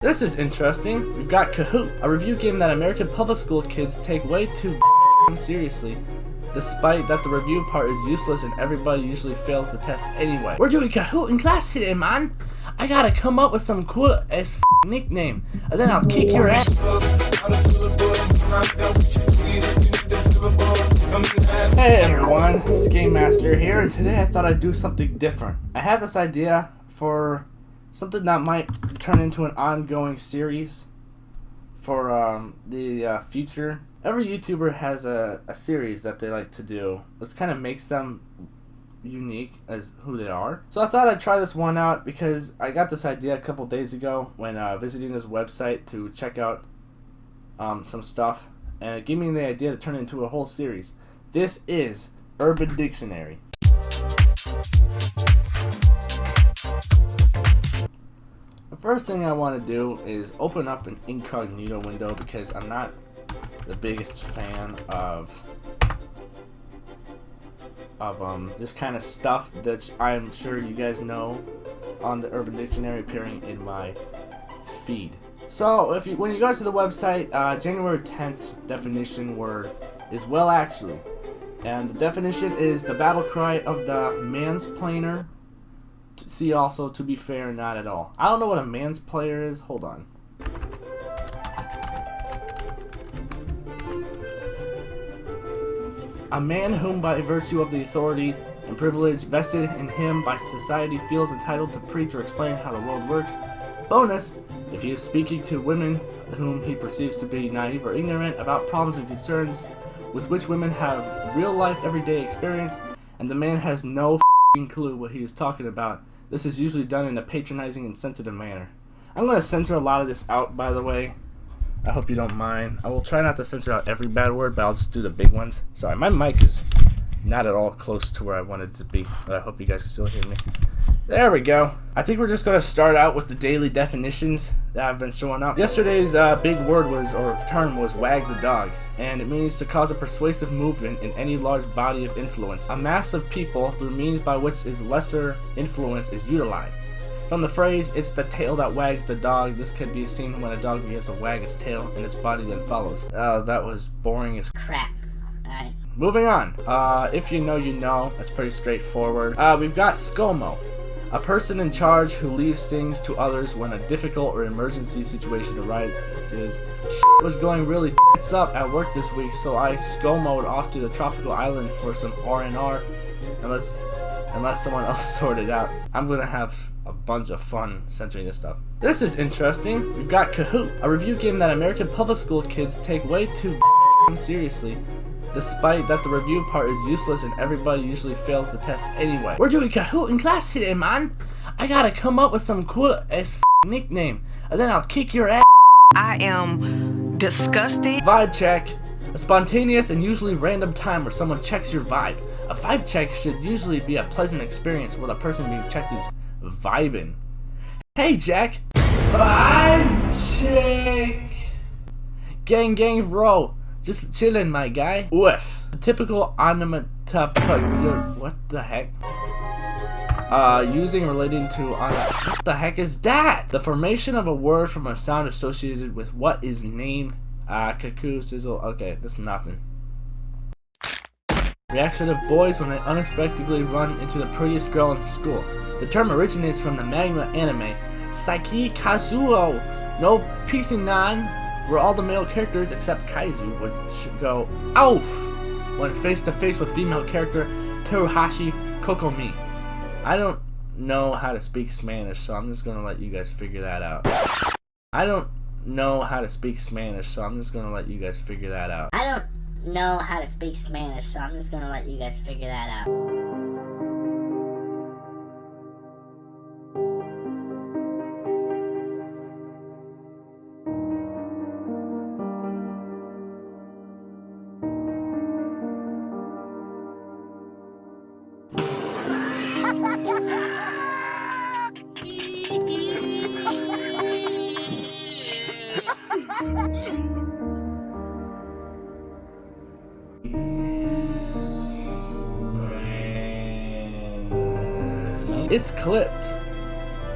This is interesting. We've got Kahoot, a review game that American public school kids take way too seriously, despite that the review part is useless and everybody usually fails the test anyway. We're doing Kahoot in class today, man. I gotta come up with some cool as nickname, and then I'll kick your ass. Hey everyone, SkameMaster here, and today I thought I'd do something different. I had this idea for something that might turn into an ongoing series for the future. Every YouTuber has a series that they like to do, which kind of makes them unique as who they are. So I thought I'd try this one out because I got this idea a couple days ago when visiting this website to check out some stuff, and it gave me the idea to turn it into a whole series. This is Urban Dictionary. The first thing I want to do is open up an incognito window because I'm not the biggest fan of this kind of stuff that I'm sure you guys know on the Urban Dictionary appearing in my feed. So when you go to the website, January 10th definition word is well actually, and the definition is the battle cry of the mansplainer. See also, to be fair, not at all. I don't know what a mansplainer is. Hold on. A man whom by virtue of the authority and privilege vested in him by society feels entitled to preach or explain how the world works. Bonus, if he is speaking to women whom he perceives to be naive or ignorant about problems and concerns with which women have real life everyday experience, and the man has no clue what he is talking about. This is usually done in a patronizing and sensitive manner. I'm going to censor a lot of this out, by the way. I hope you don't mind. I will try not to censor out every bad word, but I'll just do the big ones. Sorry, my mic is not at all close to where I wanted it to be, but I hope you guys can still hear me. There we go. I think we're just going to start out with the daily definitions that have been showing up. Yesterday's big word term was wag the dog, and it means to cause a persuasive movement in any large body of influence. A mass of people through means by which is lesser influence is utilized. From the phrase, it's the tail that wags the dog, this can be seen when a dog begins to wag its tail and its body then follows. Oh, that was boring as crap. Alright. Moving on. If you know, you know. That's pretty straightforward. We've got ScoMo. A person in charge who leaves things to others when a difficult or emergency situation arises. Was going really up at work this week, so I ScoMo'd off to the tropical island for some R&R. Unless someone else sorted it out. I'm gonna have a bunch of fun censoring this stuff. This is interesting. We've got Kahoot, a review game that American public school kids take way too seriously, despite that the review part is useless and everybody usually fails the test anyway. We're doing Kahoot in class today, man. I gotta come up with some cool as nickname, and then I'll kick your ass. I am disgusted. Vibe check. A spontaneous and usually random time where someone checks your vibe. A vibe check should usually be a pleasant experience where the person being checked is vibing. Hey Jack. Vibe check. Gang bro. Just chillin', my guy. Oof. The typical onomatopoeia. What the heck? Using relating to what the heck is that? The formation of a word from a sound associated with what is named. Cuckoo, sizzle. Okay, that's nothing. Reaction of boys when they unexpectedly run into the prettiest girl in school. The term originates from the manga anime Saiki Kazuo no Pisinan, where all the male characters except Kaizu would go "Oof" when face to face with female character Teruhashi Kokomi. I don't know how to speak Spanish, so I'm just gonna let you guys figure that out. I don't know how to speak Spanish, so I'm just gonna let you guys figure that out. I don't know how to speak Spanish, so I'm just gonna let you guys figure that out. It's clipped.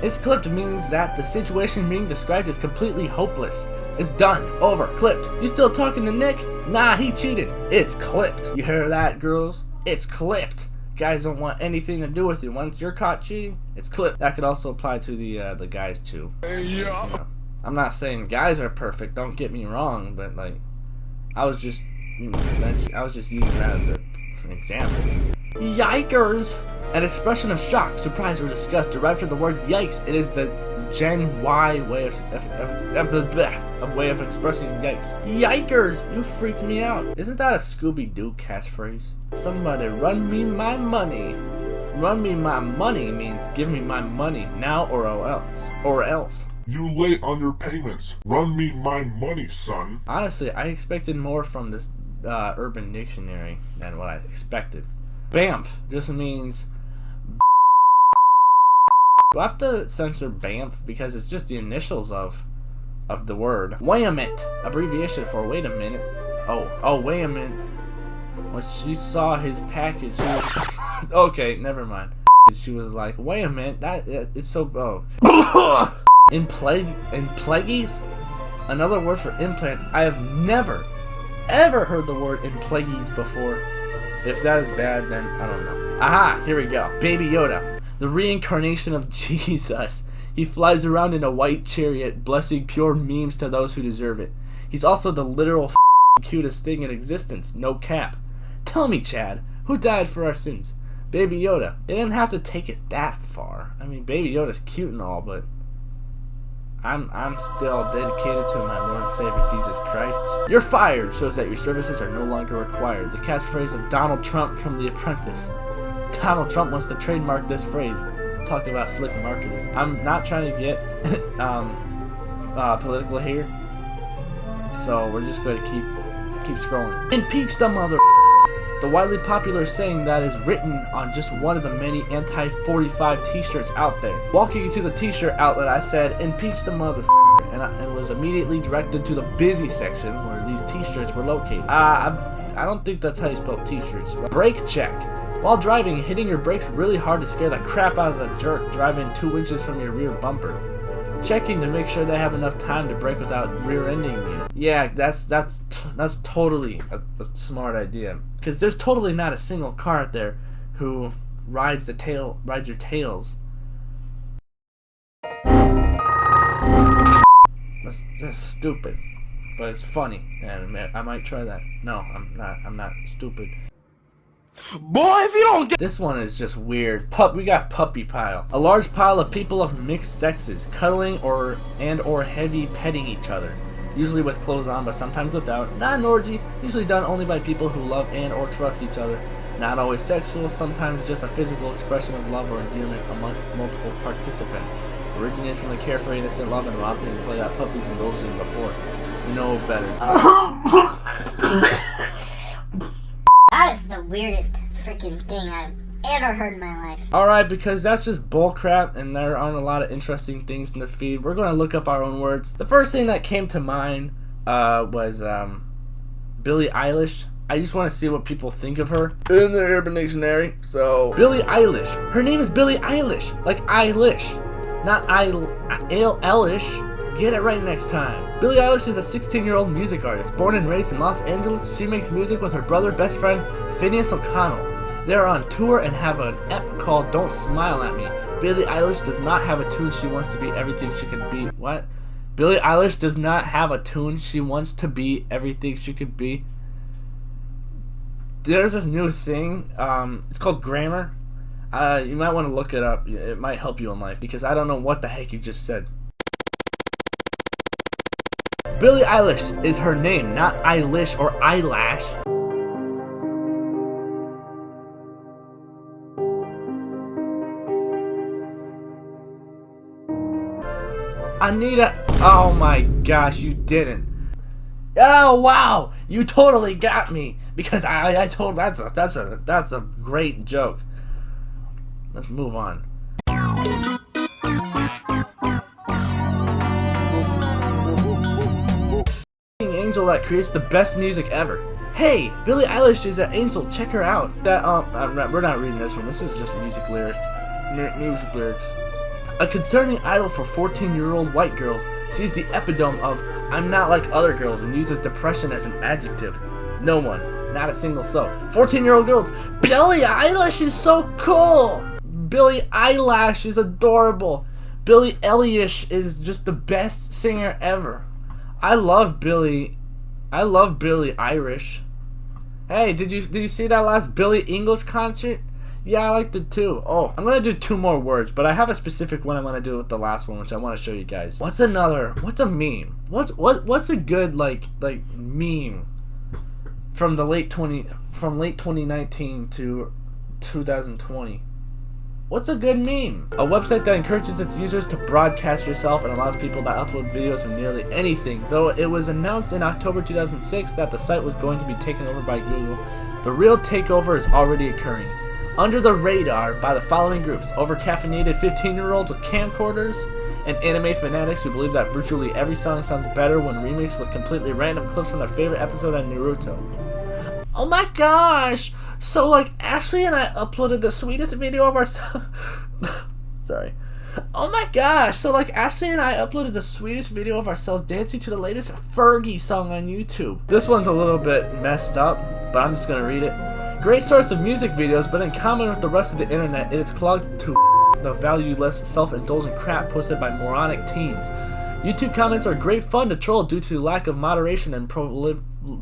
It's clipped means that the situation being described is completely hopeless. It's done. Over. Clipped. You still talking to Nick? Nah, he cheated. It's clipped. You hear that, girls? It's clipped. Guys don't want anything to do with you. Once you're caught cheating, it's clipped. That could also apply to the guys too. Yeah. You know, I'm not saying guys are perfect. Don't get me wrong, but like, I was just using that as an example. Yikers! An expression of shock, surprise, or disgust derived from the word yikes. It is the Gen Y way of expressing yikes. Yikers! You freaked me out. Isn't that a Scooby-Doo catchphrase? Somebody run me my money. Run me my money means give me my money now or else. Or else. You late on your payments. Run me my money, son. Honestly, I expected more from this Urban Dictionary than what I expected. BAMF just means... Do I have to censor BAMF because it's just the initials of the word. Wait a minute, abbreviation for wait a minute. Oh, wait a minute. When she saw his package, she was okay, never mind. She was like, wait a minute, it's so Implegies? Another word for implants. I have never, ever heard the word implegies before. If that is bad, then I don't know. Aha, here we go. Baby Yoda. The reincarnation of Jesus. He flies around in a white chariot, blessing pure memes to those who deserve it. He's also the literal cutest thing in existence, no cap. Tell me, Chad, who died for our sins? Baby Yoda. They didn't have to take it that far. I mean, Baby Yoda's cute and all, but I'm still dedicated to my Lord and Savior Jesus Christ. You're fired shows that your services are no longer required. The catchphrase of Donald Trump from The Apprentice. Donald Trump wants to trademark this phrase. Talk about slick marketing. I'm not trying to get political here, so we're just going to keep scrolling. Impeach the mother. The widely popular saying that is written on just one of the many anti-45 t-shirts out there. Walking into the t-shirt outlet, I said, impeach the mother, and was immediately directed to the busy section where these t-shirts were located. I don't think that's how you spell t-shirts. Brake check. While driving, hitting your brakes really hard to scare the crap out of the jerk driving 2 inches from your rear bumper. Checking to make sure they have enough time to brake without rear-ending you. Yeah, that's totally a smart idea. Because there's totally not a single car out there who rides your tails. That's stupid, but it's funny, and I might try that. No, I'm not stupid. Boy, if you don't get this one is just weird. We got puppy pile. A large pile of people of mixed sexes cuddling or heavy petting each other. Usually with clothes on, but sometimes without. Not an orgy, usually done only by people who love and or trust each other. Not always sexual, sometimes just a physical expression of love or endearment amongst multiple participants. Originates from the carefree, innocent love and romping and play that puppies indulged in before. You know better. That is the weirdest freaking thing I've ever heard in my life. Alright, because that's just bullcrap and there aren't a lot of interesting things in the feed, we're going to look up our own words. The first thing that came to mind was Billie Eilish. I just want to see what people think of her in the Urban Dictionary. So, Billie Eilish. Her name is Billie Eilish. Like Eilish. Not Eilish. Get it right next time. Billie Eilish is a 16-year-old music artist. Born and raised in Los Angeles, she makes music with her brother best friend, Phineas O'Connell. They are on tour and have an ep called Don't Smile at Me. Billie Eilish does not have a tune she wants to be everything she can be. What? Billie Eilish does not have a tune she wants to be everything she could be. There's this new thing. It's called grammar. You might want to look it up. It might help you in life because I don't know what the heck you just said. Billie Eilish is her name, not Eilish or eyelash. Anita, oh my gosh, you didn't. Oh wow, you totally got me because I told that's a great joke. Let's move on. Angel that creates the best music ever. Hey, Billie Eilish is an angel. Check her out. We're not reading this one. This is just music lyrics. Music lyrics. A concerning idol for 14-year-old white girls, she's the epitome of "I'm not like other girls" and uses depression as an adjective. No one, not a single soul. 14-year-old girls, Billie Eilish is so cool! Billie Eilish is adorable. Billie Eilish is just the best singer ever. I love Billie Irish. Hey, did you see that last Billie English concert? Yeah, I liked it too. Oh, I'm gonna do 2 more words, but I have a specific one I'm gonna do with the last one, which I want to show you guys. What's a meme? What's a good like meme from late 2019 to 2020? What's a good meme? A website that encourages its users to broadcast yourself and allows people to upload videos of nearly anything. Though it was announced in October 2006 that the site was going to be taken over by Google, the real takeover is already occurring. Under the radar by the following groups: over-caffeinated 15-year-olds with camcorders, and anime fanatics who believe that virtually every song sounds better when remixed with completely random clips from their favorite episode on Naruto. Oh my gosh! So like Ashley and I uploaded the sweetest video of our sorry. Oh my gosh! So like Ashley and I uploaded the sweetest video of ourselves dancing to the latest Fergie song on YouTube. This one's a little bit messed up, but I'm just gonna read it. Great source of music videos, but in common with the rest of the internet, it is clogged to the valueless, self-indulgent crap posted by moronic teens. YouTube comments are great fun to troll due to lack of moderation and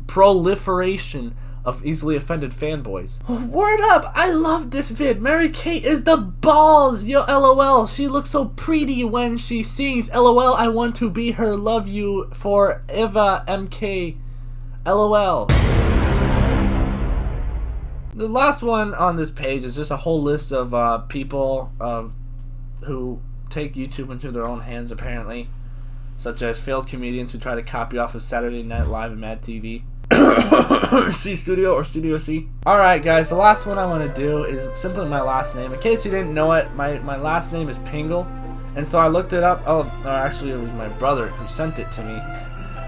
proliferation of easily offended fanboys. Word up! I love this vid. Mary Kate is the balls! Yo, LOL. She looks so pretty when she sings. LOL, I want to be her. Love you for Eva MK. LOL. The last one on this page is just a whole list of people who take YouTube into their own hands, apparently, such as failed comedians who try to copy off of Saturday Night Live and Mad TV. C Studio or Studio C. Alright guys, the last one I want to do is simply my last name. In case you didn't know it, my last name is Pingle, and so I looked it up. Oh, actually it was my brother who sent it to me,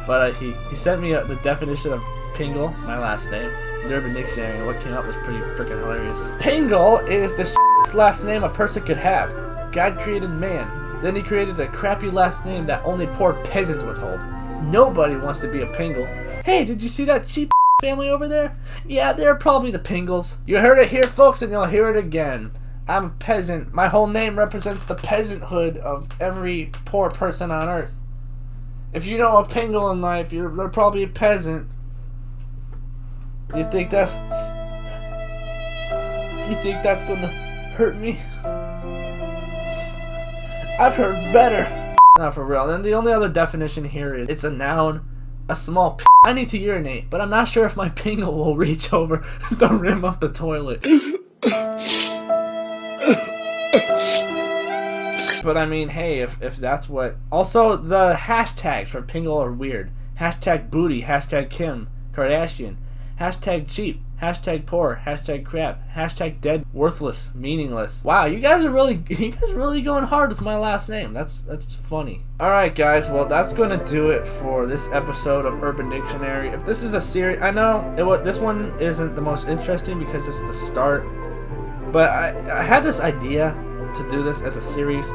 but he sent me the definition of Pingle, my last name, in the Urban Dictionary, and what came up was pretty freaking hilarious. Pingle is the last name a person could have. God created man, then he created a crappy last name that only poor peasants withhold. Nobody wants to be a Pingle. Hey, did you see that cheap family over there? Yeah, they're probably the Pingles. You heard it here, folks, and you'll hear it again. I'm a peasant. My whole name represents the peasanthood of every poor person on earth. If you know a Pingle in life, they're probably a peasant. You think that's gonna hurt me? I've heard better. Not for real. And the only other definition here is it's a noun. A small p. I need to urinate, but I'm not sure if my Pingle will reach over the rim of the toilet. But I mean, hey, if that's what... Also, the hashtags for Pingle are weird. Hashtag booty, hashtag Kim Kardashian, hashtag cheap, hashtag poor, hashtag crap, hashtag dead, worthless, meaningless. Wow, you guys are really going hard with my last name. That's funny. Alright guys, well that's gonna do it for this episode of Urban Dictionary. If this is a series, I know this one isn't the most interesting because it's the start, but I had this idea to do this as a series,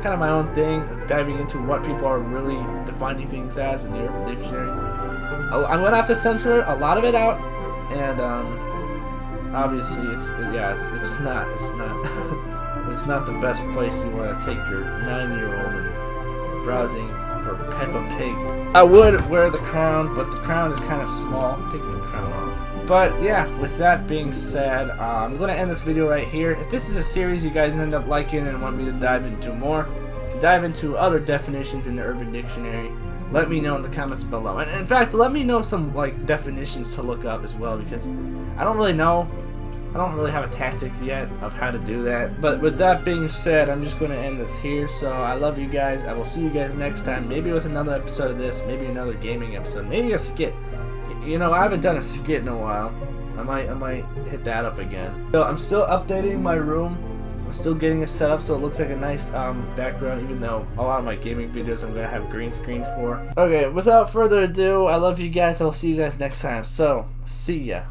kind of my own thing, diving into what people are really defining things as in the Urban Dictionary. I'm gonna have to censor a lot of it out, and obviously it's not it's not the best place you want to take your 9-year-old and browsing for Peppa Pig. I would wear the crown, but the crown is kind of small. Take the crown off. But yeah, with that being said, I'm gonna end this video right here. If this is a series you guys end up liking and want me to dive into more, to dive into other definitions in the Urban Dictionary, let me know in the comments below. And in fact, let me know some like definitions to look up as well, because I don't really know. I don't really have a tactic yet of how to do that. But with that being said, I'm just going to end this here. So I love you guys. I will see you guys next time. Maybe with another episode of this. Maybe another gaming episode. Maybe a skit. You know, I haven't done a skit in a while. I might hit that up again. So I'm still updating my room. I'm still getting it set up so it looks like a nice background, even though a lot of my gaming videos I'm going to have green screen for. Okay, without further ado, I love you guys. I will see you guys next time. So, see ya.